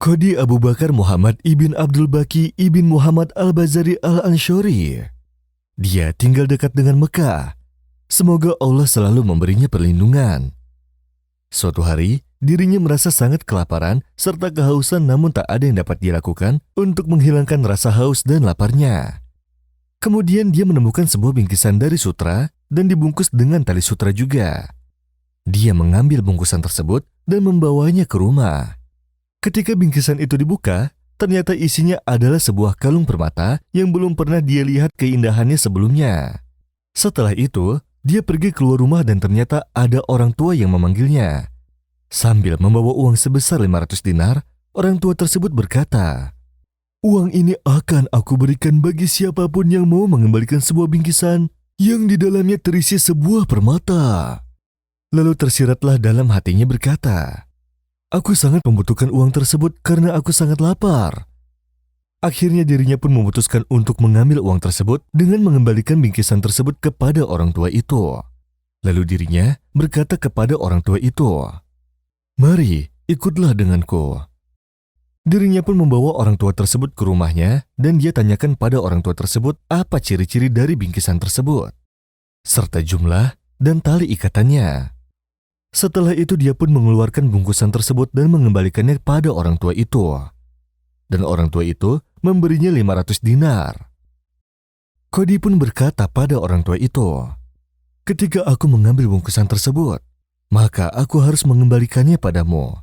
Qadi Abu Bakar Muhammad ibn Abdul Baqi ibn Muhammad al-Bazari al-Anshari. Dia tinggal dekat dengan Mekah. Semoga Allah selalu memberinya perlindungan. Suatu hari, dirinya merasa sangat kelaparan serta kehausan, namun tak ada yang dapat dilakukan untuk menghilangkan rasa haus dan laparnya. Kemudian dia menemukan sebuah bingkisan dari sutra dan dibungkus dengan tali sutra juga. Dia mengambil bungkusan tersebut dan membawanya ke rumah. Ketika bingkisan itu dibuka, ternyata isinya adalah sebuah kalung permata yang belum pernah dia lihat keindahannya sebelumnya. Setelah itu, dia pergi keluar rumah dan ternyata ada orang tua yang memanggilnya. Sambil membawa uang sebesar 500 dinar, orang tua tersebut berkata, "Uang ini akan aku berikan bagi siapapun yang mau mengembalikan sebuah bingkisan yang di dalamnya terisi sebuah permata." Lalu tersiratlah dalam hatinya berkata, "Aku sangat membutuhkan uang tersebut karena aku sangat lapar." Akhirnya dirinya pun memutuskan untuk mengambil uang tersebut dengan mengembalikan bingkisan tersebut kepada orang tua itu. Lalu dirinya berkata kepada orang tua itu, "Mari, ikutlah denganku." Dirinya pun membawa orang tua tersebut ke rumahnya dan dia tanyakan pada orang tua tersebut apa ciri-ciri dari bingkisan tersebut, serta jumlah dan tali ikatannya. Setelah itu dia pun mengeluarkan bungkusan tersebut dan mengembalikannya pada orang tua itu. Dan orang tua itu memberinya 500 dinar. Qadi pun berkata pada orang tua itu, "Ketika aku mengambil bungkusan tersebut, maka aku harus mengembalikannya padamu."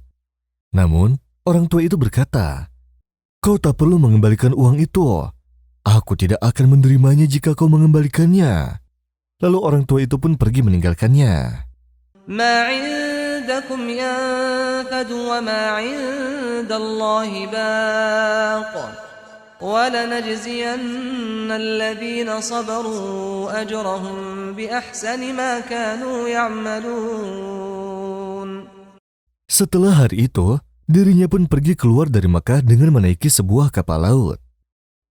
Namun, orang tua itu berkata, "Kau tak perlu mengembalikan uang itu. Aku tidak akan menerimanya jika kau mengembalikannya." Lalu orang tua itu pun pergi meninggalkannya. ما عندكم ينفد وما عند الله باق ولنجزين الذين صبروا أجرهم بأحسن ما كانوا يعملون. Setelah hari itu, dirinya pun pergi keluar dari Makkah dengan menaiki sebuah kapal laut.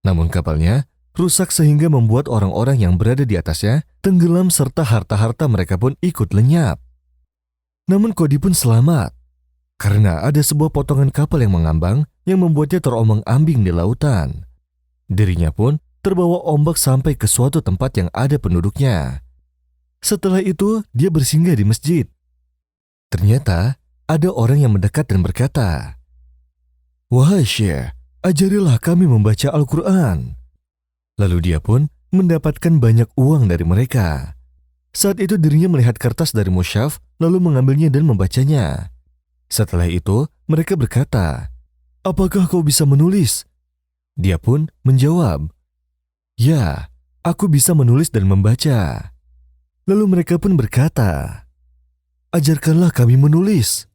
Namun kapalnya rusak sehingga membuat orang-orang yang berada di atasnya tenggelam serta harta-harta mereka pun ikut lenyap. Namun Qadi pun selamat, karena ada sebuah potongan kapal yang mengambang yang membuatnya terombang-ambing di lautan. Dirinya pun terbawa ombak sampai ke suatu tempat yang ada penduduknya. Setelah itu, dia bersinggah di masjid. Ternyata ada orang yang mendekat dan berkata, "Wahai Syekh, ajarilah kami membaca Al-Quran." Lalu dia pun mendapatkan banyak uang dari mereka. Saat itu dirinya melihat kertas dari mushaf, lalu mengambilnya dan membacanya. Setelah itu, mereka berkata, "Apakah kau bisa menulis?" Dia pun menjawab, "Ya, aku bisa menulis dan membaca." Lalu mereka pun berkata, "Ajarkanlah kami menulis."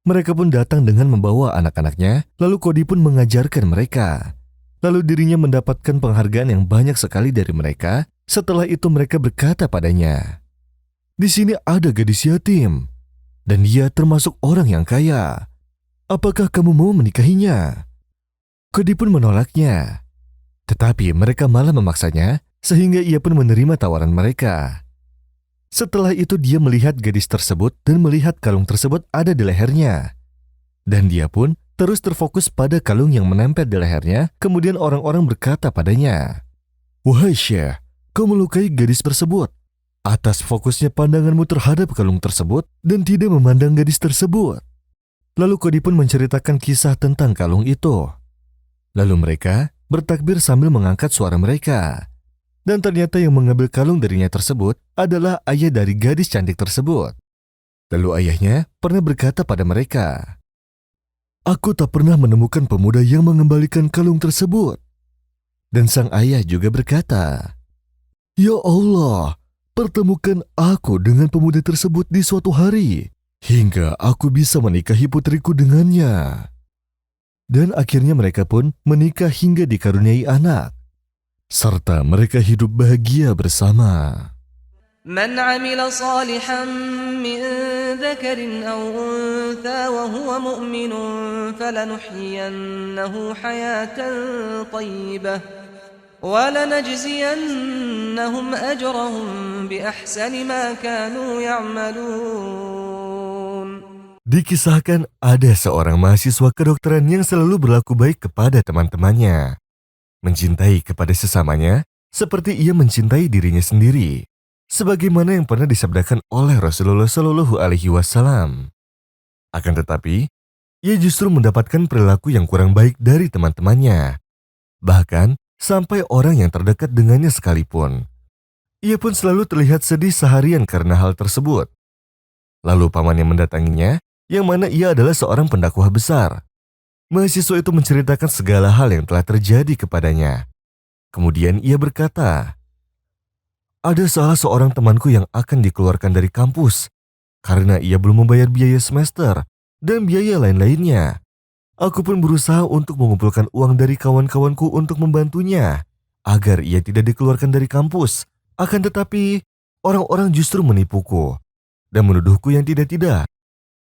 Mereka pun datang dengan membawa anak-anaknya, lalu Qadi pun mengajarkan mereka. Lalu dirinya mendapatkan penghargaan yang banyak sekali dari mereka. Setelah itu mereka berkata padanya, "Di sini ada gadis yatim, dan dia termasuk orang yang kaya. Apakah kamu mau menikahinya?" Qadi pun menolaknya. Tetapi mereka malah memaksanya, sehingga ia pun menerima tawaran mereka. Setelah itu dia melihat gadis tersebut dan melihat kalung tersebut ada di lehernya. Dan dia pun terus terfokus pada kalung yang menempel di lehernya. Kemudian orang-orang berkata padanya, "Wahai Syekh, kau melukai gadis tersebut atas fokusnya pandanganmu terhadap kalung tersebut dan tidak memandang gadis tersebut." Lalu Qadi pun menceritakan kisah tentang kalung itu. Lalu mereka bertakbir sambil mengangkat suara mereka. Dan ternyata yang mengambil kalung darinya tersebut adalah ayah dari gadis cantik tersebut. Lalu ayahnya pernah berkata pada mereka, "Aku tak pernah menemukan pemuda yang mengembalikan kalung tersebut." Dan sang ayah juga berkata, "Ya Allah, pertemukan aku dengan pemuda tersebut di suatu hari, hingga aku bisa menikahi putriku dengannya." Dan akhirnya mereka pun menikah hingga dikaruniai anak, serta mereka hidup bahagia bersama. من عمل صالحا من ذكر أو أنثى وهو مؤمن فلنحيينه حياة طيبة ولنجزينهم أجرهم بأحسن ما كانوا يعملون. Dikisahkan ada seorang mahasiswa kedokteran yang selalu berlaku baik kepada teman-temannya. Mencintai kepada sesamanya seperti ia mencintai dirinya sendiri. Sebagaimana yang pernah disabdakan oleh Rasulullah Shallallahu Alaihi Wasallam. Akan tetapi, ia justru mendapatkan perilaku yang kurang baik dari teman-temannya. Bahkan, sampai orang yang terdekat dengannya sekalipun. Ia pun selalu terlihat sedih seharian karena hal tersebut. Lalu pamannya mendatanginya, yang mana ia adalah seorang pendakwah besar. Mahasiswa itu menceritakan segala hal yang telah terjadi kepadanya. Kemudian ia berkata, "Ada salah seorang temanku yang akan dikeluarkan dari kampus karena ia belum membayar biaya semester dan biaya lain-lainnya. Aku pun berusaha untuk mengumpulkan uang dari kawan-kawanku untuk membantunya agar ia tidak dikeluarkan dari kampus. Akan tetapi, orang-orang justru menipuku dan menuduhku yang tidak-tidak.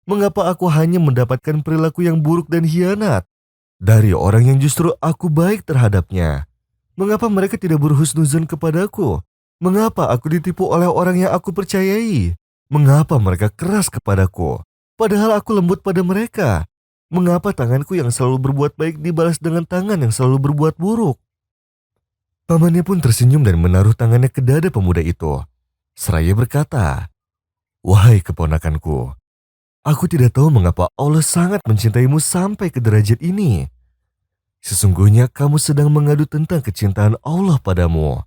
Mengapa aku hanya mendapatkan perilaku yang buruk dan hianat dari orang yang justru aku baik terhadapnya? Mengapa mereka tidak berhusnuzon kepadaku? Mengapa aku ditipu oleh orang yang aku percayai? Mengapa mereka keras kepadaku? Padahal aku lembut pada mereka. Mengapa tanganku yang selalu berbuat baik dibalas dengan tangan yang selalu berbuat buruk?" Pamannya pun tersenyum dan menaruh tangannya ke dada pemuda itu. Seraya berkata, "Wahai keponakanku, aku tidak tahu mengapa Allah sangat mencintaimu sampai ke derajat ini. Sesungguhnya kamu sedang mengadu tentang kecintaan Allah padamu.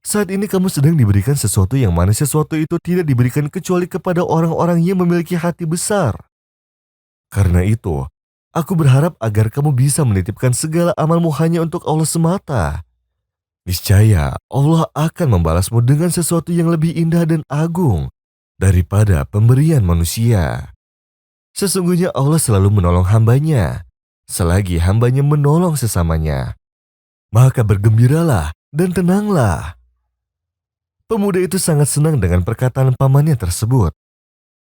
Saat ini kamu sedang diberikan sesuatu yang mana sesuatu itu tidak diberikan kecuali kepada orang-orang yang memiliki hati besar. Karena itu, aku berharap agar kamu bisa menitipkan segala amalmu hanya untuk Allah semata. Niscaya Allah akan membalasmu dengan sesuatu yang lebih indah dan agung daripada pemberian manusia. Sesungguhnya Allah selalu menolong hambanya, selagi hambanya menolong sesamanya. Maka bergembiralah dan tenanglah." Pemuda itu sangat senang dengan perkataan pamannya tersebut.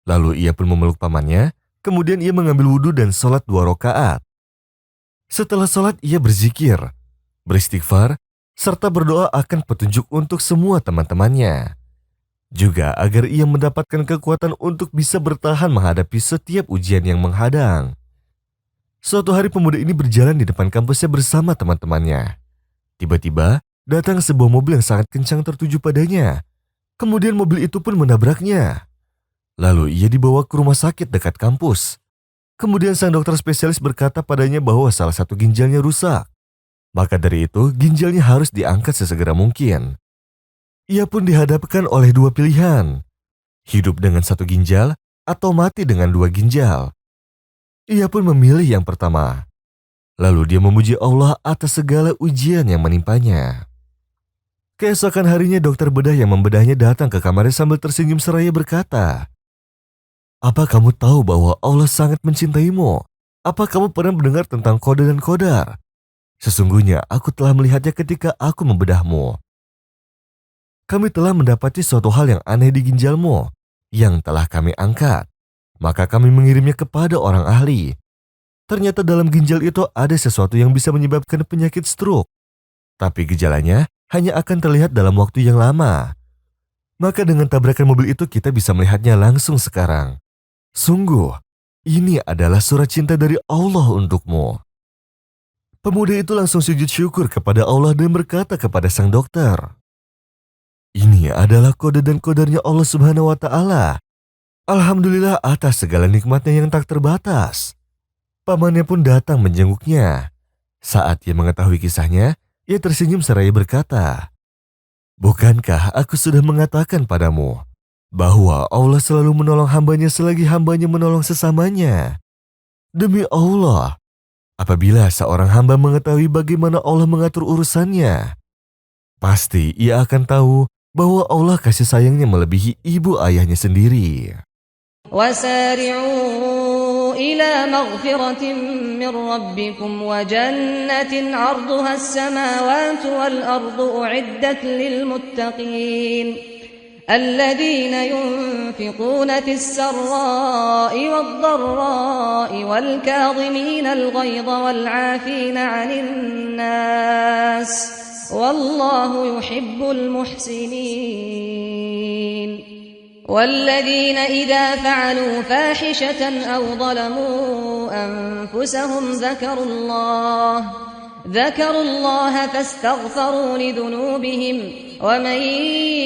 Lalu ia pun memeluk pamannya, kemudian ia mengambil wudhu dan sholat 2 rakaat. Setelah sholat ia berzikir, beristighfar, serta berdoa akan petunjuk untuk semua teman-temannya. Juga agar ia mendapatkan kekuatan untuk bisa bertahan menghadapi setiap ujian yang menghadang. Suatu hari pemuda ini berjalan di depan kampusnya bersama teman-temannya. Tiba-tiba datang sebuah mobil yang sangat kencang tertuju padanya. Kemudian mobil itu pun menabraknya. Lalu ia dibawa ke rumah sakit dekat kampus. Kemudian sang dokter spesialis berkata padanya bahwa salah satu ginjalnya rusak. Maka dari itu ginjalnya harus diangkat sesegera mungkin. Ia pun dihadapkan oleh 2 pilihan, hidup dengan 1 ginjal atau mati dengan 2 ginjal. Ia pun memilih yang pertama. Lalu dia memuji Allah atas segala ujian yang menimpanya. Keesokan harinya dokter bedah yang membedahnya datang ke kamarnya sambil tersenyum seraya berkata, "Apa kamu tahu bahwa Allah sangat mencintaimu? Apa kamu pernah mendengar tentang qada dan qadar? Sesungguhnya aku telah melihatnya ketika aku membedahmu. Kami telah mendapati suatu hal yang aneh di ginjalmu yang telah kami angkat. Maka kami mengirimnya kepada orang ahli. Ternyata dalam ginjal itu ada sesuatu yang bisa menyebabkan penyakit stroke. Tapi gejalanya hanya akan terlihat dalam waktu yang lama. Maka dengan tabrakan mobil itu kita bisa melihatnya langsung sekarang. Sungguh, ini adalah surat cinta dari Allah untukmu." Pemuda itu langsung sujud syukur kepada Allah dan berkata kepada sang dokter, "Ini adalah kode dan kodarnya Allah Subhanahu wa Ta'ala. Alhamdulillah atas segala nikmatnya yang tak terbatas." Pamannya pun datang menjenguknya. Saat ia mengetahui kisahnya, ia tersenyum seraya berkata, "Bukankah aku sudah mengatakan padamu bahwa Allah selalu menolong hambanya selagi hambanya menolong sesamanya? Demi Allah, apabila seorang hamba mengetahui bagaimana Allah mengatur urusannya, pasti ia akan tahu bahwa Allah kasih sayangnya melebihi ibu ayahnya sendiri." وسارعوا إلى مغفرة من ربكم وجنة عرضها السماوات والأرض أعدت للمتقين الذين ينفقون في السراء والضراء والكاظمين الغيظ والعافين عن الناس والله يحب المحسنين. والذين إذا فعلوا فاحشة أو ظلموا أنفسهم ذكروا الله فاستغفروا لذنوبهم ومن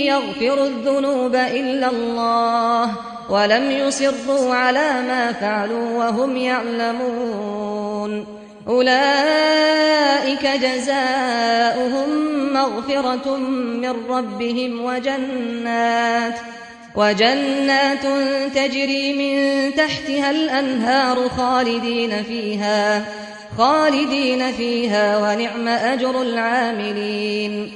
يغفر الذنوب إلا الله ولم يصروا على ما فعلوا وهم يعلمون أولئك جزاؤهم مغفرة من ربهم وجنات تجري من تحتها الأنهار خالدين فيها ونعم أجر العاملين